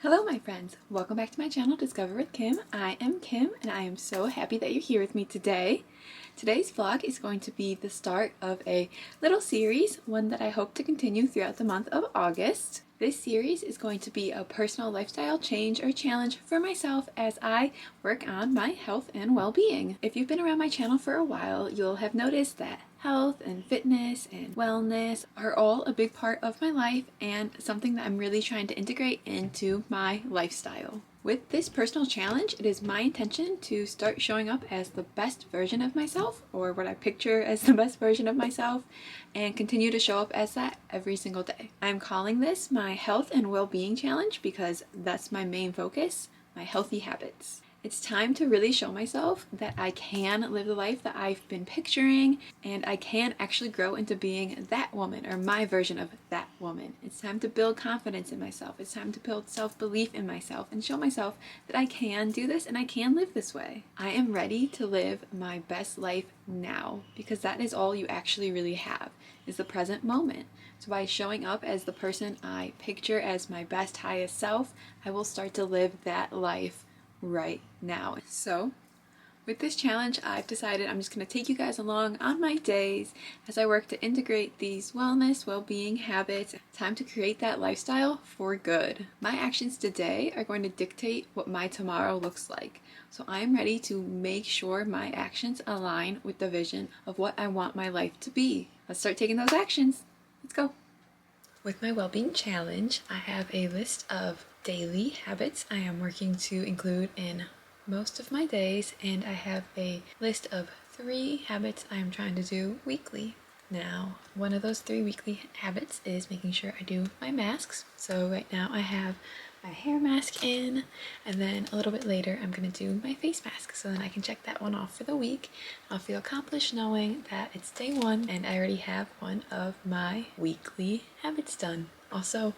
Hello my friends, welcome back to my channel Discover with Kim. I am Kim and I am so happy that you're here with me today. Today's vlog is going to be the start of a little series, one that I hope to continue throughout the month of August. This series is going to be a personal lifestyle change or challenge for myself as I work on my health and well-being. If you've been around my channel for a while, you'll have noticed that health and fitness and wellness are all a big part of my life and something that I'm really trying to integrate into my lifestyle. With this personal challenge, it is my intention to start showing up as the best version of myself, or what I picture as the best version of myself, and continue to show up as that every single day. I'm calling this my health and well-being challenge because that's my main focus, my healthy habits. It's time to really show myself that I can live the life that I've been picturing and I can actually grow into being that woman or my version of that woman. It's time to build confidence in myself. It's time to build self-belief in myself and show myself that I can do this and I can live this way. I am ready to live my best life now because that is all you actually really have, is the present moment. So by showing up as the person I picture as my best, highest self, I will start to live that life right now. So with this challenge, I've decided I'm just going to take you guys along on my days as I work to integrate these wellness, well-being habits. Time to create that lifestyle for good. My actions today are going to dictate what my tomorrow looks like. So I'm ready to make sure my actions align with the vision of what I want my life to be. Let's start taking those actions. Let's go. With my well-being challenge, I have a list of daily habits I am working to include in most of my days, and I have a list of 3 habits I am trying to do weekly. Now, one of those 3 weekly habits is making sure I do my masks. So right now I have my hair mask in, and then a little bit later I'm going to do my face mask, so then I can check that one off for the week. I'll feel accomplished knowing that it's day 1 and I already have one of my weekly habits done. Also,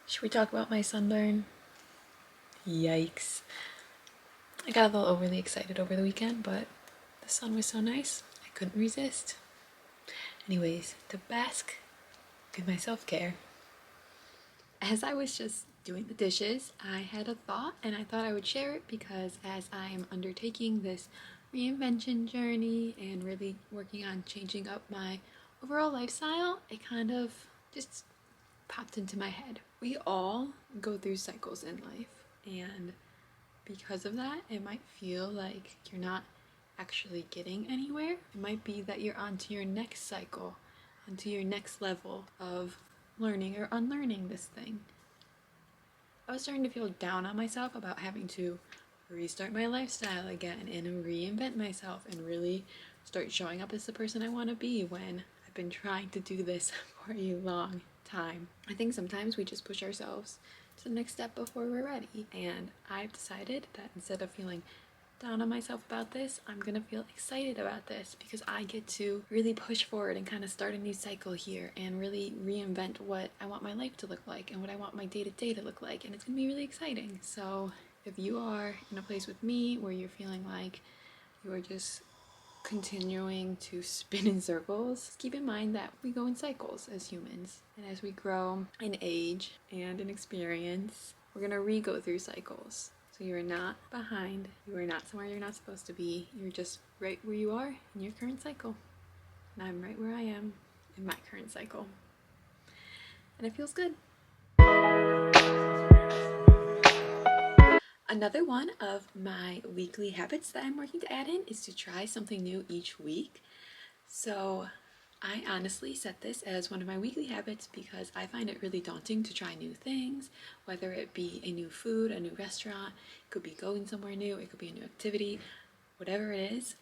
should we talk about my sunburn? Yikes. I got a little overly excited over the weekend, but the sun was so nice, I couldn't resist. Anyways, to bask in my self-care. As I was just doing the dishes, I had a thought and I thought I would share it because as I am undertaking this reinvention journey and really working on changing up my overall lifestyle, it kind of just popped into my head. We all go through cycles in life, and because of that, it might feel like you're not actually getting anywhere. It might be that you're on to your next cycle, onto your next level of learning or unlearning this thing. I was starting to feel down on myself about having to restart my lifestyle again and reinvent myself and really start showing up as the person I want to be when I've been trying to do this for a long time. I think sometimes we just push ourselves to the next step before we're ready, and I've decided that instead of feeling down on myself about this, I'm gonna feel excited about this because I get to really push forward and kind of start a new cycle here and really reinvent what I want my life to look like and what I want my day-to-day to look like, and it's gonna be really exciting. So if you are in a place with me where you're feeling like you are just continuing to spin in circles, just keep in mind that we go in cycles as humans, and as we grow in age and in experience, we're gonna re-go through cycles. So you're not behind, you are not somewhere you're not supposed to be, you're just right where you are in your current cycle. And I'm right where I am in my current cycle. And it feels good. Another one of my weekly habits that I'm working to add in is to try something new each week. So I honestly set this as one of my weekly habits because I find it really daunting to try new things, whether it be a new food, a new restaurant, it could be going somewhere new, it could be a new activity, whatever it is,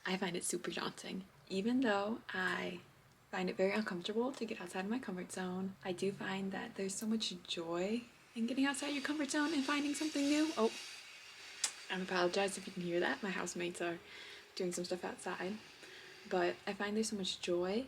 I find it super daunting. Even though I find it very uncomfortable to get outside of my comfort zone, I do find that there's so much joy in getting outside your comfort zone and finding something new. Oh, I apologize if you can hear that. My housemates are doing some stuff outside. But I find there's so much joy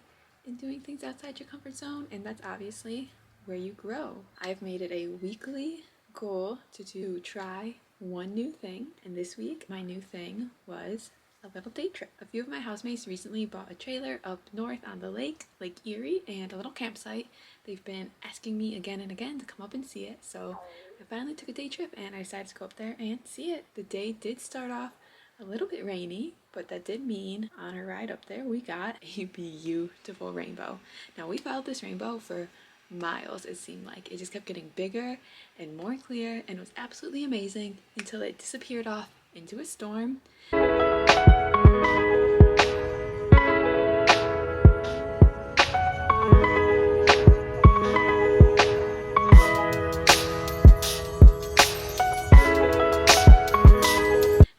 in doing things outside your comfort zone, and that's obviously where you grow. I've made it a weekly goal to try one new thing, and this week my new thing was a little day trip. A few of my housemates recently bought a trailer up north on the lake, Lake Erie, and a little campsite. They've been asking me again and again to come up and see it, so I finally took a day trip and I decided to go up there and see it. The day did start off a little bit rainy, but that did mean on our ride up there we got a beautiful rainbow. Now we followed this rainbow for miles, it seemed like. It just kept getting bigger and more clear and it was absolutely amazing until it disappeared off into a storm.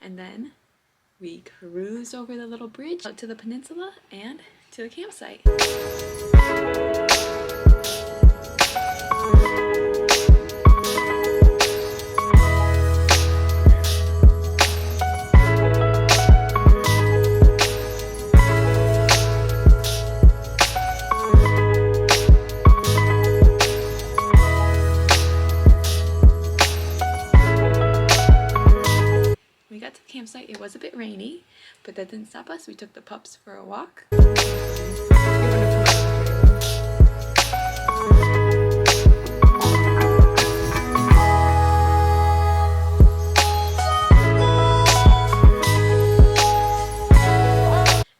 And then we cruised over the little bridge out to the peninsula and to the campsite. We got to the campsite. It was a bit rainy, but that didn't stop us. We took the pups for a walk.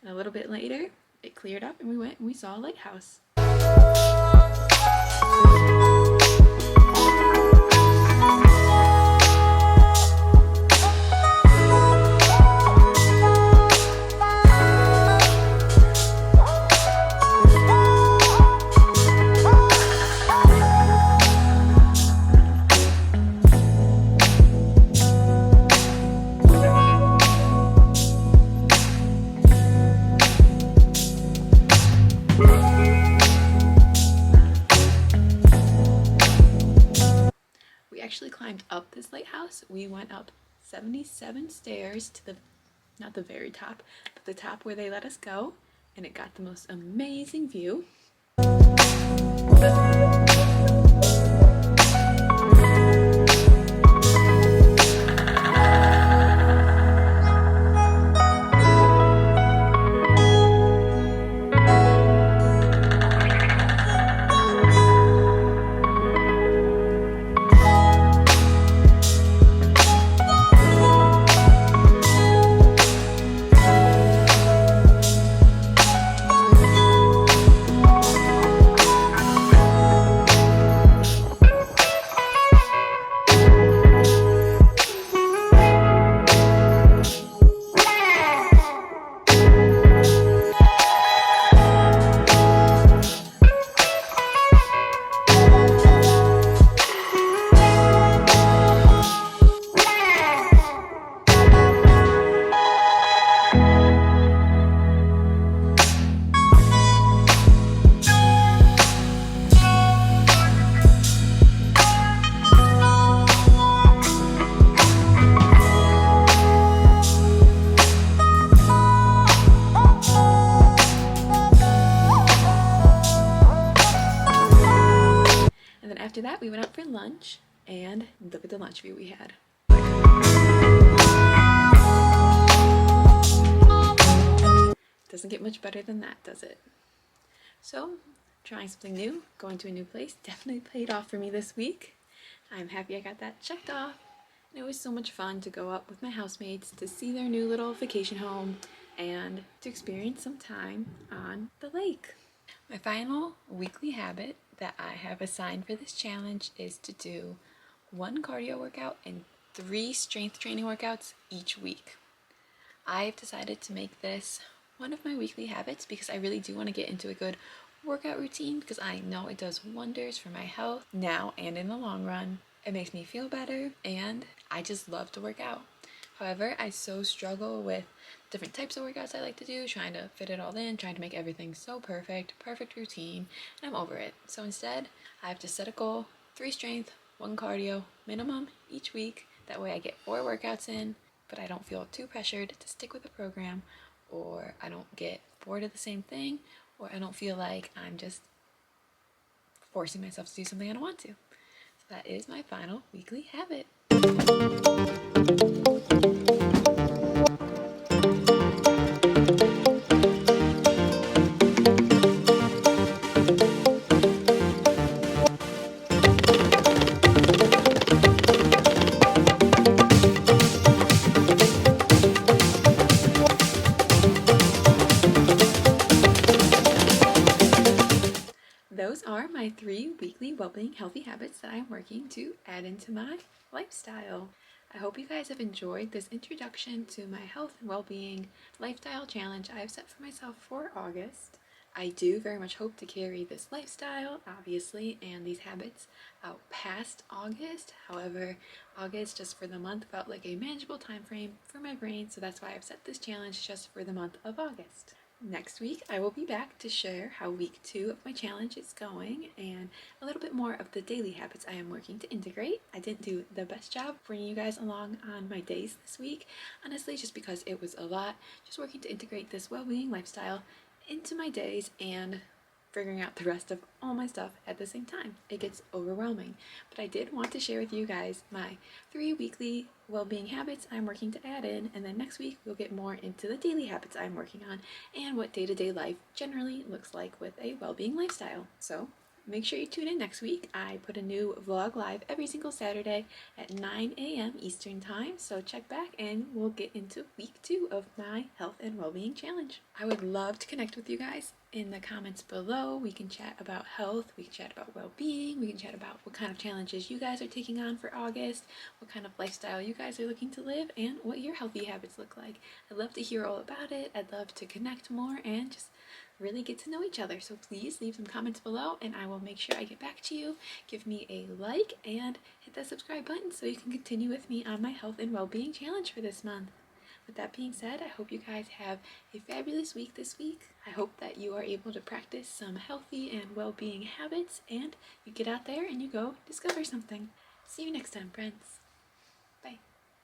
And a little bit later, it cleared up and we went and we saw a lighthouse. We actually climbed up this lighthouse. We went up 77 stairs to the, not the very top, but the top where they let us go, and it got the most amazing view. After that, we went out for lunch, and look at the lunch view we had. Doesn't get much better than that, does it? So, trying something new, going to a new place, definitely paid off for me this week. I'm happy I got that checked off. And it was so much fun to go up with my housemates to see their new little vacation home and to experience some time on the lake. My final weekly habit that I have assigned for this challenge is to do 1 cardio workout and 3 strength training workouts each week. I've decided to make this one of my weekly habits because I really do want to get into a good workout routine because I know it does wonders for my health now and in the long run. It makes me feel better and I just love to work out. However, I so struggle with different types of workouts I like to do, trying to fit it all in, trying to make everything so perfect routine, and I'm over it. So instead, I've just set a goal, 3 strength, 1 cardio, minimum each week. That way I get 4 workouts in, but I don't feel too pressured to stick with the program, or I don't get bored of the same thing, or I don't feel like I'm just forcing myself to do something I don't want to. So that is my final weekly habit. well-being healthy habits that I am working to add into my lifestyle. I hope you guys have enjoyed this introduction to my health and well-being lifestyle challenge I have set for myself for August. I do very much hope to carry this lifestyle, obviously, and these habits out past August. However, August just for the month felt like a manageable time frame for my brain, so that's why I've set this challenge just for the month of August. Next week, I will be back to share how week 2 of my challenge is going and a little bit more of the daily habits I am working to integrate. I didn't do the best job bringing you guys along on my days this week, honestly, just because it was a lot, just working to integrate this well-being lifestyle into my days and figuring out the rest of all my stuff at the same time. It gets overwhelming, but I did want to share with you guys my 3 weekly well-being habits I'm working to add in, and then next week we'll get more into the daily habits I'm working on and what day-to-day life generally looks like with a well-being lifestyle. So make sure you tune in next week. I put a new vlog live every single Saturday at 9 a.m. Eastern Time, so check back and we'll get into week 2 of my health and well-being challenge. I would love to connect with you guys in the comments below. We can chat about health, we can chat about well-being, we can chat about what kind of challenges you guys are taking on for August, what kind of lifestyle you guys are looking to live, and what your healthy habits look like. I'd love to hear all about it. I'd love to connect more and just really get to know each other. So please leave some comments below and I will make sure I get back to you. Give me a like and hit that subscribe button so you can continue with me on my health and well-being challenge for this month. With that being said, I hope you guys have a fabulous week this week. I hope that you are able to practice some healthy and well-being habits and you get out there and you go discover something. See you next time, friends.